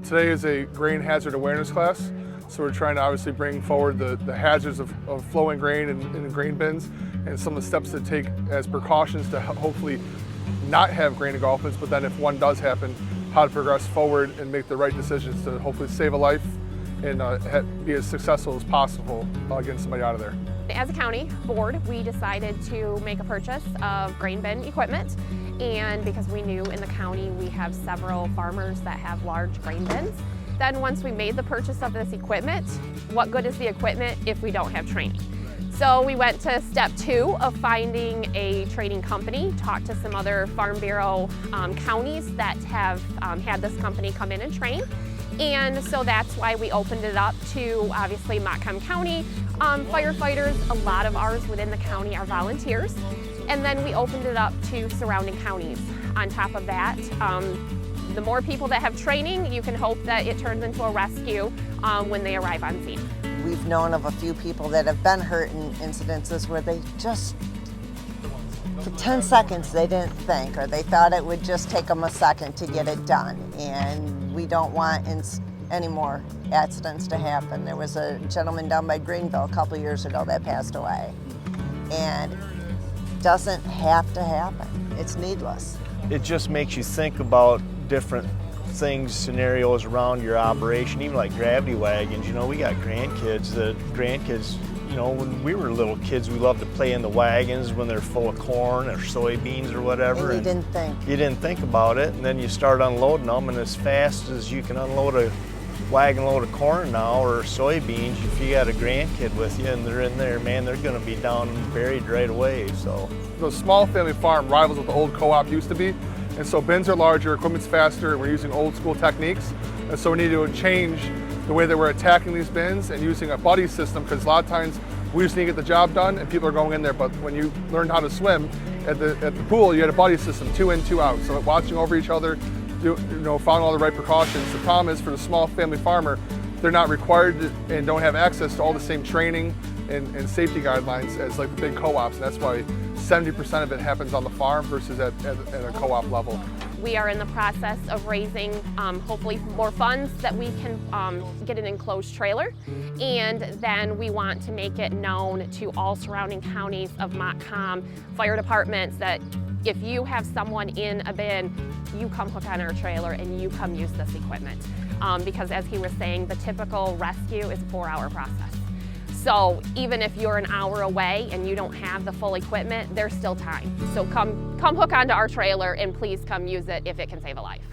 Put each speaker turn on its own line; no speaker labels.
Today is a grain hazard awareness class, so we're trying to obviously bring forward the hazards of flowing grain in grain bins and some of the steps to take as precautions to hopefully not have grain engulfments, but then if one does happen, how to progress forward and make the right decisions to hopefully save a life and be as successful as possible getting somebody out of there.
As a county board, we decided to make a purchase of grain bin equipment, and because we knew in the county we have several farmers that have large grain bins. Then once we made the purchase of this equipment, what good is the equipment if we don't have training? So we went to step 2 of finding a training company, talked to some other Farm Bureau counties that have had this company come in and train. And so that's why we opened it up to obviously Montcalm County firefighters. A lot of ours within the county are volunteers. And then we opened it up to surrounding counties. On top of that, the more people that have training, you can hope that it turns into a rescue when they arrive on scene.
We've known of a few people that have been hurt in incidences where they just, for 10 seconds, they didn't think, or they thought it would just take them a second to get it done. And we don't want any more accidents to happen. There was a gentleman down by Greenville a couple years ago that passed away. And it doesn't have to happen. It's needless.
It just makes you think about different things, scenarios around your operation, even like gravity wagons. You know, we got grandkids, you know, when we were little kids, we loved to play in the wagons when they're full of corn or soybeans or whatever.
And you didn't think.
You didn't think about it, and then you start unloading them, and as fast as you can unload a wagon load of corn now or soybeans, if you got a grandkid with you and they're in there, man, they're gonna be down and buried right away, so.
The small family farm rivals what the old co-op used to be. And so bins are larger, equipment's faster, we're using old school techniques. And so we need to change the way that we're attacking these bins and using a buddy system, because a lot of times we just need to get the job done and people are going in there. But when you learn how to swim at the pool, you had a buddy system, 2 in, 2 out. So watching over each other, following all the right precautions. The problem is for the small family farmer, they're not required to, and don't have access to all the same training and safety guidelines as like the big co-ops. And that's why 70% of it happens on the farm versus at a co-op level.
We are in the process of raising hopefully more funds that we can get an enclosed trailer, and then we want to make it known to all surrounding counties of Montcalm fire departments that if you have someone in a bin, you come hook on our trailer and you come use this equipment. Because as he was saying, the typical rescue is a 4-hour process. So even if you're an hour away and you don't have the full equipment, there's still time. So come hook onto our trailer and please come use it if it can save a life.